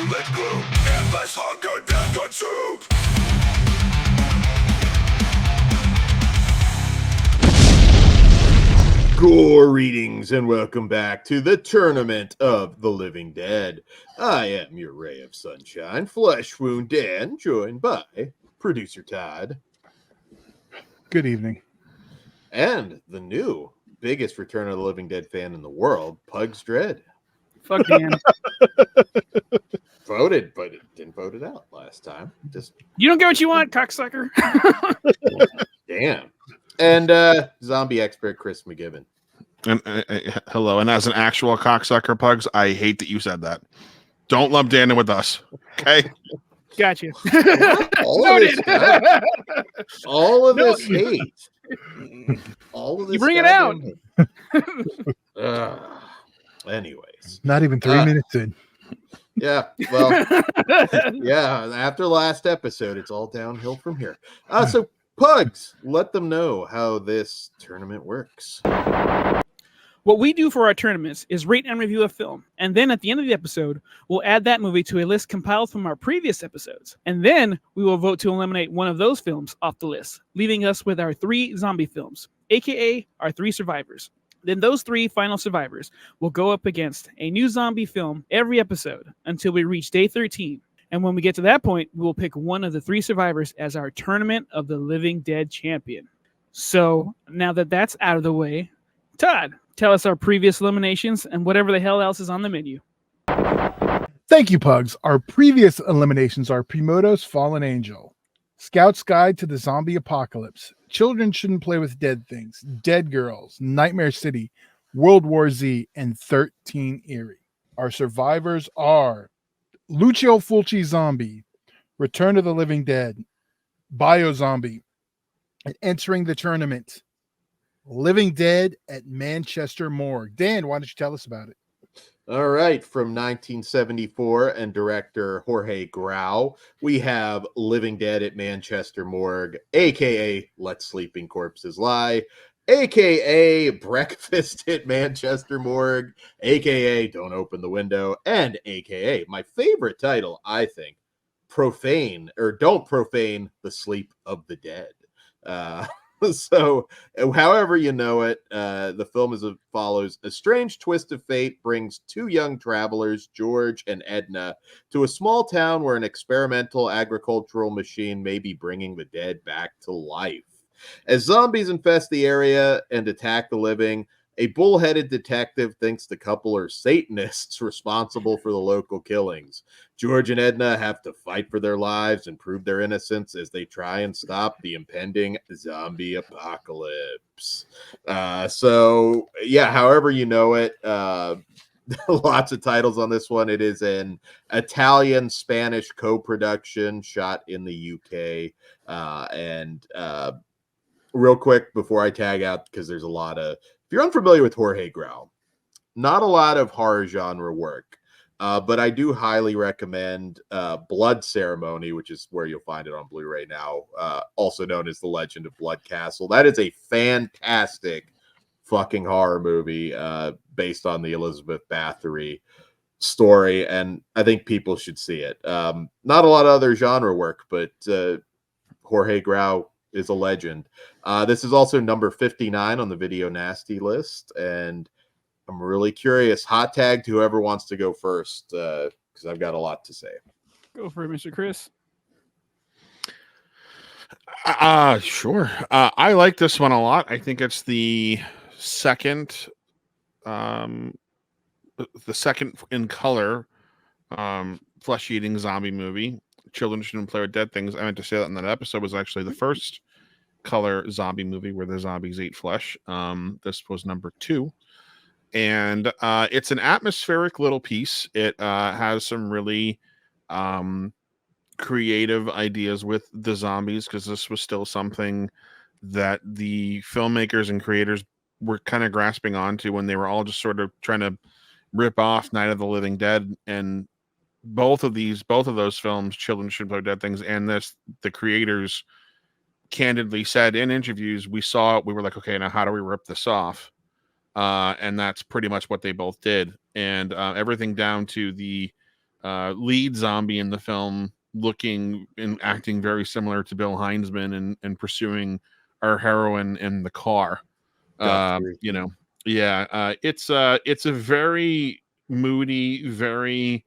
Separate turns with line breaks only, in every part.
and gloom, endless hunger, death consumed. Greetings and welcome back to the Tournament of the Living Dead. I am your ray of sunshine, Flesh Wound Dan, joined by producer Todd.
Good evening.
And the new biggest Return of the Living Dead fan in the world, Pugs Dread.
Fuck Dan.
Voted, but it didn't vote it out last time. Just
You don't get what you want, cocksucker.
damn. And zombie expert Chris McGibbon.
And hello, and as an actual cocksucker, Pugs, I hate that you said that. Don't lump Dan in with us, okay?
Gotcha.
All of this hate. All of this.
You bring it out.
Anyways,
Not even 3 minutes in.
yeah. Well, yeah. After last episode, it's all downhill from here. So, Pugs, let them know how this tournament works.
What we do for our tournaments is rate and review a film, and then at the end of the episode, we'll add that movie to a list compiled from our previous episodes, and then we will vote to eliminate one of those films off the list, leaving us with our 3 zombie films, aka our 3 survivors. Then those 3 final survivors will go up against a new zombie film every episode until we reach day 13. And when we get to that point, we will pick one of the 3 survivors as our Tournament of the Living Dead champion. So now that that's out of the way, Todd, tell us our previous eliminations and whatever the hell else is on the menu.
Thank you, Pugs. Our previous eliminations are Primoto's Fallen Angel, Scout's Guide to the Zombie Apocalypse, Children Shouldn't Play with Dead Things, Dead Girls, Nightmare City, World War Z, and 13 Eerie. Our survivors are Lucio Fulci Zombie, Return of the Living Dead, Bio Zombie, and entering the tournament, Living Dead at Manchester Morgue. Dan, why don't you tell us about it?
All right, from 1974 and director Jorge Grau, we have Living Dead at Manchester Morgue, aka Let Sleeping Corpses Lie, aka Breakfast at Manchester Morgue, aka Don't Open the Window, and aka my favorite title, I think, Profane or Don't Profane the Sleep of the Dead. So, however you know it, the film is follows a strange twist of fate brings 2 young travelers, George and Edna, to a small town where an experimental agricultural machine may be bringing the dead back to life. As zombies infest the area and attack the living, a bullheaded detective thinks the couple are Satanists responsible for the local killings. George and Edna have to fight for their lives and prove their innocence as they try and stop the impending zombie apocalypse. So, yeah, however you know it, lots of titles on this one. It is an Italian-Spanish co-production shot in the UK. Real quick before I tag out, because there's a lot of... If you're unfamiliar with Jorge Grau, not a lot of horror genre work, but I do highly recommend Blood Ceremony, which is where you'll find it on Blu-ray now, also known as The Legend of Blood Castle. That is a fantastic fucking horror movie based on the Elizabeth Bathory story, and I think people should see it. Not a lot of other genre work, but Jorge Grau is a legend. This is also number 59 on the Video Nasty list, and I'm really curious. Hot tag to whoever wants to go first, because I've got a lot to say.
Go for it, Mr. Chris.
Sure. I like this one a lot. I think it's the second in color flesh-eating zombie movie. Children Shouldn't Play with Dead Things. I meant to say that in that episode was actually the first color zombie movie where the zombies ate flesh. This was number 2. And it's an atmospheric little piece. It has some really creative ideas with the zombies, because this was still something that the filmmakers and creators were kind of grasping onto when they were all just sort of trying to rip off Night of the Living Dead. And both of those films, Children Should Play Dead Things, and the creators candidly said in interviews, we saw it, we were like, okay, now how do we rip this off? And that's pretty much what they both did. And everything down to the lead zombie in the film looking and acting very similar to Bill Heinzman and pursuing our heroine in the car. You know, yeah, it's a very moody, very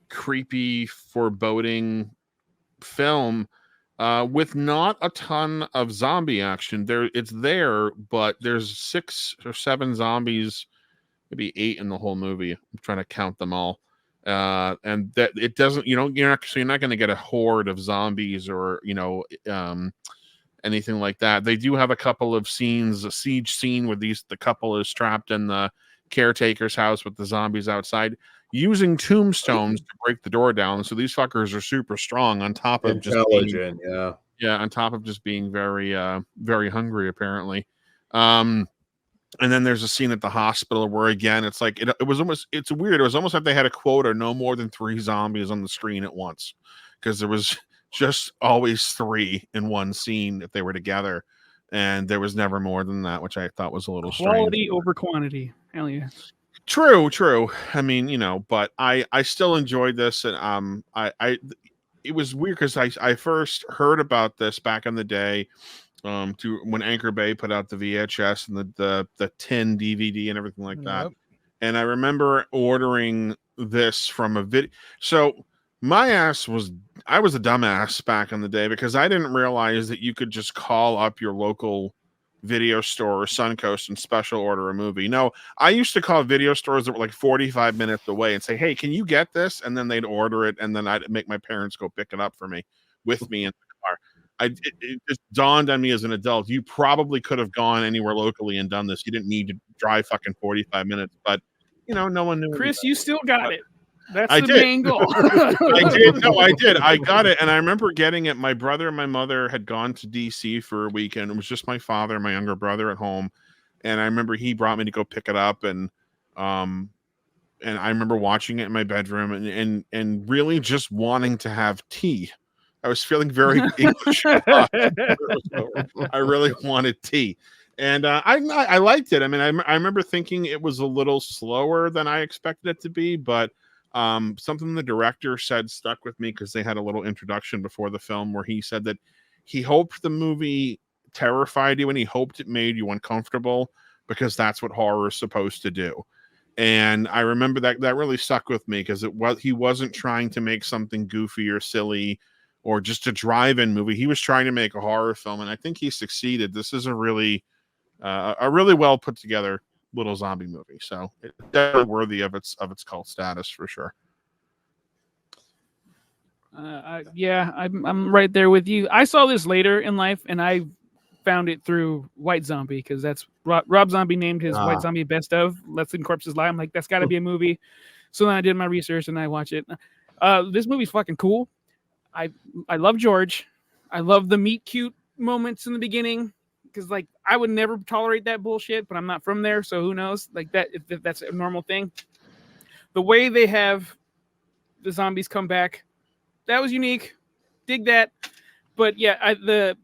creepy, foreboding film with not a ton of zombie action. It's there, but there's 6 or 7 zombies, maybe 8 in the whole movie. I'm trying to count them all. And that it doesn't, you're not going to get a horde of zombies or, anything like that. They do have a couple of scenes, a siege scene where the couple is trapped in the caretaker's house with the zombies outside, using tombstones to break the door down. So these fuckers are super strong on top of
intelligent,
on top of just being very, very hungry, apparently. And then there's a scene at the hospital where, again, it's like it's weird. It was almost like they had a quota: no more than 3 zombies on the screen at once, because there was just always 3 in one scene if they were together, and there was never more than that, which I thought was a little
quality
strange.
over quantity. Hell yeah.
True. I mean, but I still enjoyed this, and it was weird because I first heard about this back in the day, when Anchor Bay put out the VHS and the tin DVD and everything like that.
Yep.
And I remember ordering this from a video. So I was a dumbass back in the day because I didn't realize that you could just call up your local video store or Suncoast and special order a movie. No, I used to call video stores that were like 45 minutes away and say, "Hey, can you get this?" And then they'd order it, and then I'd make my parents go pick it up for me with me in the car. It just dawned on me as an adult, you probably could have gone anywhere locally and done this. You didn't need to drive fucking 45 minutes, but no one knew.
Chris, you still got it. That's
I
the
did.
main goal.
I did. No, I did. I got it. And I remember getting it. My brother and my mother had gone to DC for a weekend. It was just my father and my younger brother at home. And I remember he brought me to go pick it up. And I remember watching it in my bedroom and really just wanting to have tea. I was feeling very English. I really wanted tea. And I liked it. I mean, I remember thinking it was a little slower than I expected it to be, but something the director said stuck with me because they had a little introduction before the film where he said that he hoped the movie terrified you and he hoped it made you uncomfortable because that's what horror is supposed to do. And I remember that really stuck with me because he wasn't trying to make something goofy or silly or just a drive-in movie. He was trying to make a horror film, and I think he succeeded. This is a really well put together little zombie movie, so it's definitely worthy of its cult status for sure.
I'm right there with you. I saw this later in life, and I found it through White Zombie because that's Rob Zombie named his White Zombie best of Let's Leave Corpses Lie. I'm like, that's got to be a movie. So then I did my research and I watched it. This movie's fucking cool. I love George. I love the meet cute moments in the beginning because like I would never tolerate that bullshit, but I'm not from there, so who knows? Like that, if that's a normal thing. The way they have the zombies come back, that was unique. Dig that. But yeah, the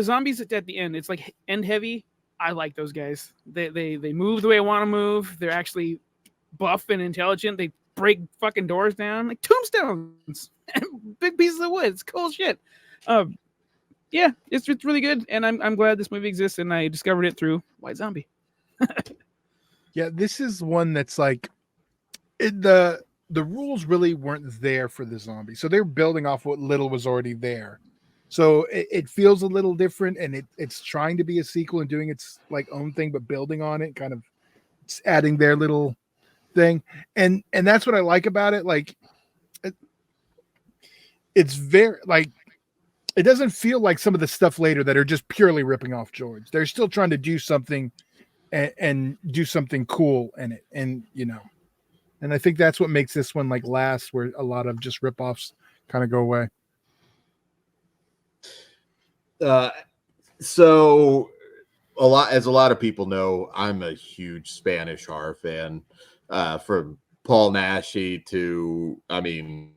zombies at the end, it's like end heavy. I like those guys. They move the way I want to move. They're actually buff and intelligent. They break fucking doors down like tombstones and big pieces of wood. It's cool shit. Yeah, it's really good, and I'm glad this movie exists, and I discovered it through White Zombie.
Yeah, this is one that's like the rules really weren't there for the zombie, so they're building off what little was already there. So it feels a little different, and it's trying to be a sequel and doing its like own thing, but building on it, kind of adding their little thing, and that's what I like about it. Like, it's very like it doesn't feel like some of the stuff later that are just purely ripping off George. They're still trying to do something and do something cool in it, and and I think that's what makes this one like last, where a lot of just ripoffs kind of go away.
So a lot of people know, I'm a huge Spanish horror fan, from Paul Naschy to, I mean,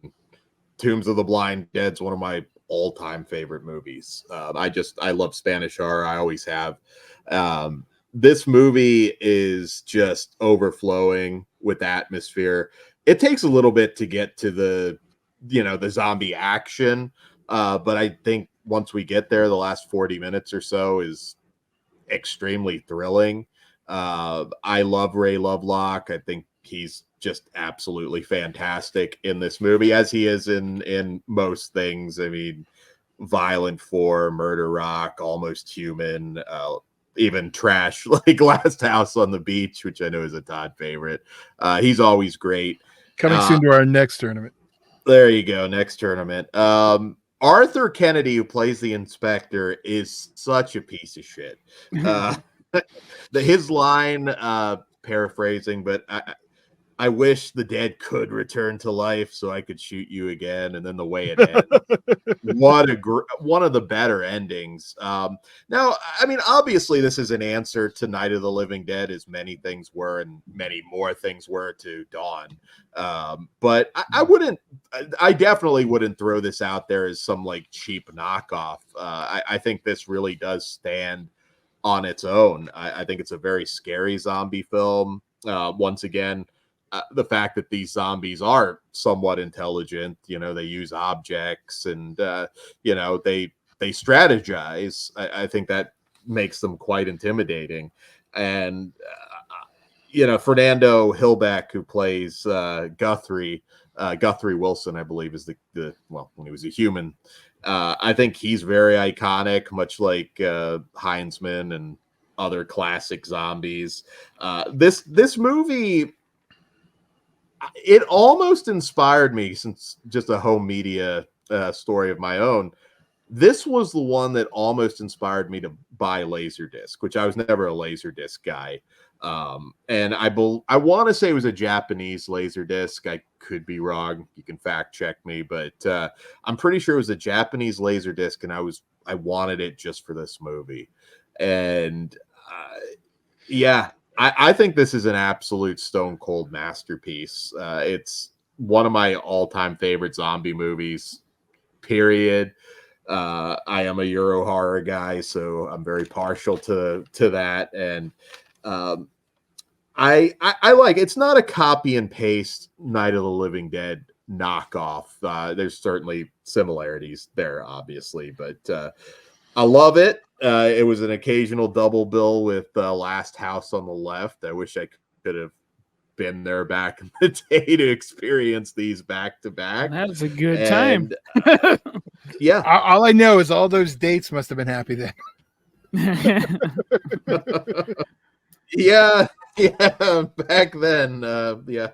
Tombs of the Blind Dead's one of my all-time favorite movies. I love Spanish horror. I always have. This movie is just overflowing with atmosphere. it takes a little bit to get to the zombie action, but I think once we get there, the last 40 minutes or so is extremely thrilling. I love Ray Lovelock. I think he's just absolutely fantastic in this movie, as he is in most things. I mean, Violent 4, Murder Rock, Almost Human, even trash like Last House on the Beach, which I know is a Todd favorite. He's always great.
Coming soon to our next tournament.
There you go. Next tournament. Arthur Kennedy, who plays the inspector, is such a piece of shit. His line, paraphrasing, but I wish the dead could return to life so I could shoot you again. And then the way it ends, one of the better endings. Now, I mean, obviously, this is an answer to Night of the Living Dead, as many things were, and many more things were to Dawn. But I definitely wouldn't throw this out there as some like cheap knockoff. I think this really does stand on its own. I think it's a very scary zombie film. Once again, the fact that these zombies are somewhat intelligent, they use objects and, they strategize. I think that makes them quite intimidating. And, Fernando Hilbeck, who plays Guthrie Wilson, I believe, is when he was a human. I think he's very iconic, much like Heinzman and other classic zombies. This movie, it almost inspired me, since just a home media story of my own. This was the one that almost inspired me to buy Laserdisc, which I was never a Laserdisc guy. And I want to say it was a Japanese Laserdisc. I could be wrong. You can fact check me, but I'm pretty sure it was a Japanese Laserdisc, and I wanted it just for this movie. And yeah, I think this is an absolute stone cold masterpiece. It's one of my all-time favorite zombie movies, period. I am a Euro horror guy, so I'm very partial to that. And I like, it's not a copy and paste Night of the Living Dead knockoff. There's certainly similarities there, obviously, but I love it. It was an occasional double bill with Last House on the Left. I wish I could have been there back in the day to experience these back to back.
That was a good time.
Yeah.
All I know is all those dates must have been happy then.
Yeah, back then. Yeah,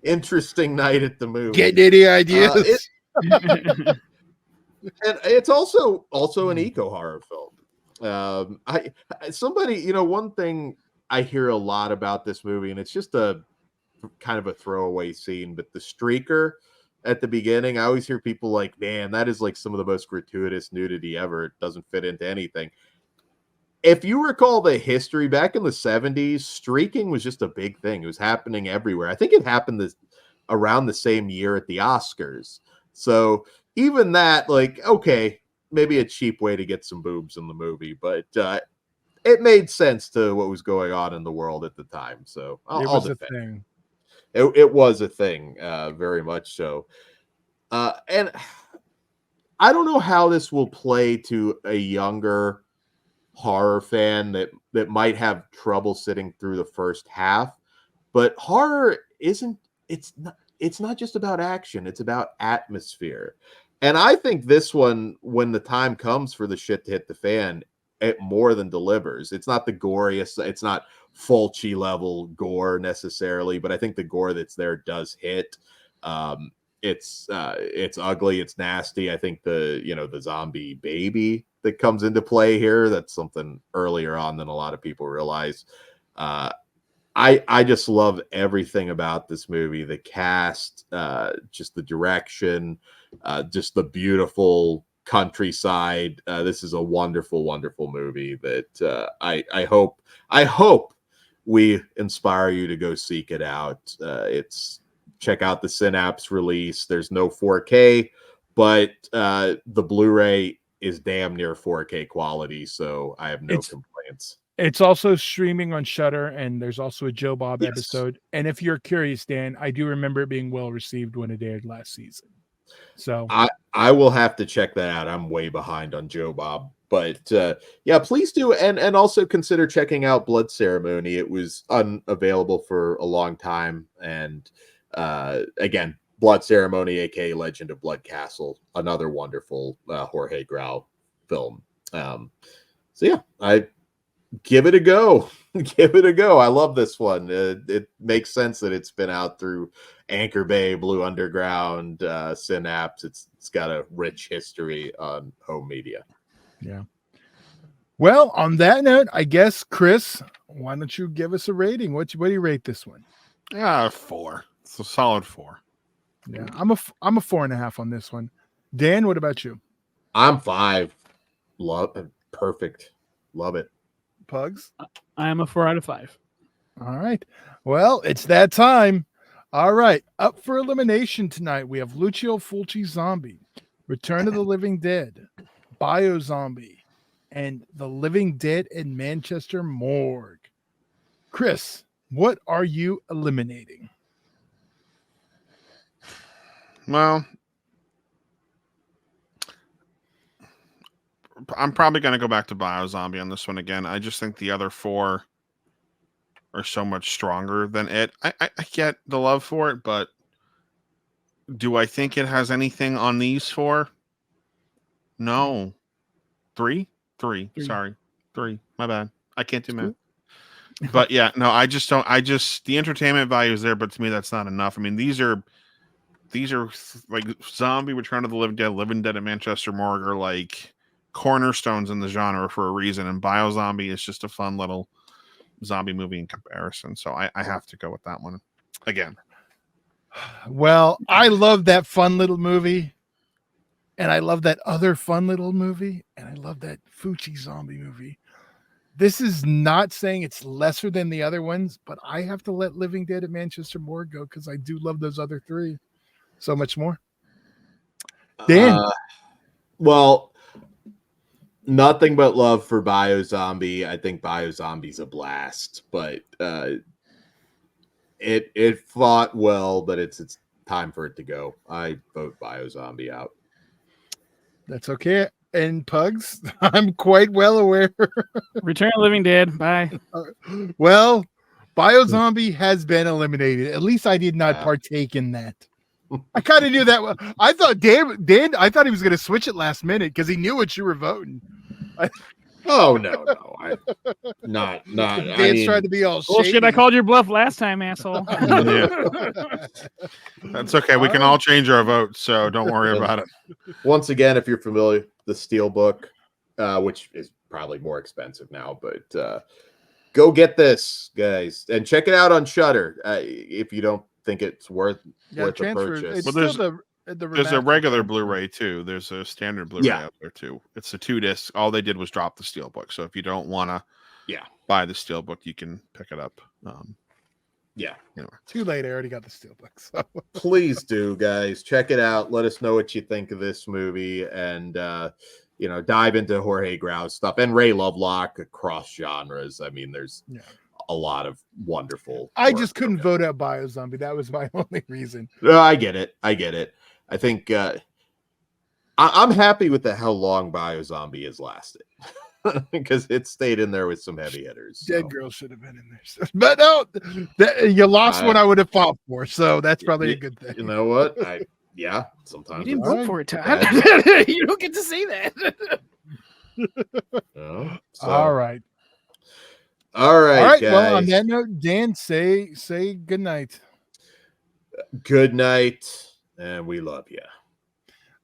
interesting night at the movie.
Getting any ideas?
And it's also an eco horror film. Somebody, one thing I hear a lot about this movie, and it's just a kind of a throwaway scene, but the streaker at the beginning, I always hear people like, man, that is like some of the most gratuitous nudity ever. It doesn't fit into anything. If you recall the history back in the 70s, streaking was just a big thing. It was happening everywhere. I think it happened around the same year at the Oscars. So even that, like, okay, maybe a cheap way to get some boobs in the movie, but it made sense to what was going on in the world at the time. So
It was a thing.
It was a thing, very much so. And I don't know how this will play to a younger horror fan that might have trouble sitting through the first half, but horror it's not just about action, it's about atmosphere. And I think this one, when the time comes for the shit to hit the fan, it more than delivers. It's not the goriest, it's not Fulci level gore necessarily, but I think the gore that's there does hit. It's ugly, it's nasty. I think the zombie baby that comes into play here, that's something earlier on than a lot of people realize. I just love everything about this movie, the cast, just the direction, just the beautiful countryside. This is a wonderful, wonderful movie that I hope we inspire you to go seek it out. Check out the Synapse release. There's no 4K, but the Blu-ray is damn near 4K quality, so I have no complaints.
It's also streaming on Shudder, and there's also a Joe Bob
Yes.
episode. And if you're curious, Dan, I do remember it being well received when it aired last season. So
I will have to check that out. I'm way behind on Joe Bob, but yeah, please do, and also consider checking out Blood Ceremony. It was unavailable for a long time, and again, Blood Ceremony, aka Legend of Blood Castle, another wonderful Jorge Grau film. So yeah, I give it a go. Give it a go. I love this one. It makes sense that it's been out through Anchor Bay, Blue Underground, Synapse. It's got a rich history on home media.
yeah. Well, on that note, I guess Chris, why don't you give us a rating? What do you rate this one?
4. It's a solid 4.
Yeah, I'm a 4.5 on this one. Dan, what about you?
I'm 5. Love perfect. Love it.
Pugs?
I am a 4 out of 5.
All right. Well, it's that time. All right. Up for elimination tonight, we have Lucio Fulci Zombie, Return of the Living Dead, Bio Zombie, and The Living Dead in Manchester Morgue. Chris, what are you eliminating?
Well, I'm probably going to go back to Biozombie on this one again. I just think the other 4 are so much stronger than it. I get the love for it, but do I think it has anything on these 4? No. 3? 3. Sorry. 3. My bad. I can't do math. But yeah, no, I just don't. The entertainment value is there, but to me, that's not enough. I mean, these are like Zombie, Return of the Living Dead at Manchester Morgue are like cornerstones in the genre for a reason, and Biozombie is just a fun little zombie movie in comparison. So I have to go with that one again.
Well, I love that fun little movie, and I love that other fun little movie, and I love that Fucci zombie movie. This is not saying it's lesser than the other ones, but I have to let Living Dead at Manchester Morgue go because I do love those other 3 so much more. Dan?
Well, nothing but love for Biozombie. I think Biozombie's a blast, but it fought well, but it's time for it to go. I vote Biozombie out.
That's okay. And Pugs, I'm quite well aware.
Return of the Living Dead. Bye.
Well, Biozombie has been eliminated. At least I did not partake in that. I kind of knew that. I thought Dan, I thought he was going to switch it last minute because he knew what you were voting.
Oh no, not.
Dan's trying to be all
bullshit.
shady.
I called your bluff last time, asshole.
Yeah. That's okay. We can all change our votes, so don't worry about it.
Once again, if you're familiar, the Steelbook, which is probably more expensive now, but go get this, guys, and check it out on Shudder if you don't think it's worth the purchase.
Well, there's a regular Blu-ray too. There's a standard Blu-ray out there too. It's a 2-disc. All they did was drop the Steelbook. So if you don't want to buy the Steelbook, you can pick it up. Anyway.
Too late. I already got the Steelbook. So.
Please do, guys. Check it out. Let us know what you think of this movie, and dive into Jorge Grau's stuff and Ray Lovelock across genres. I mean, there's a lot of wonderful.
I just couldn't vote out Biozombie. That was my only reason.
I get it. I think I'm happy with how long Biozombie has lasted because it stayed in there with some heavy hitters.
Dead Girl should have been in there, but no, you lost what I would have fought for, so that's probably a good thing.
You know what? Sometimes
you didn't vote for it, Todd. You don't get to say that.
All right.
All right, guys.
Well, on that note, Dan, say good night.
Good night, and we love you.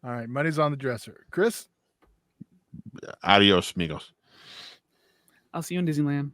All right, money's on the dresser. Chris?
Adios, amigos.
I'll see you in Disneyland.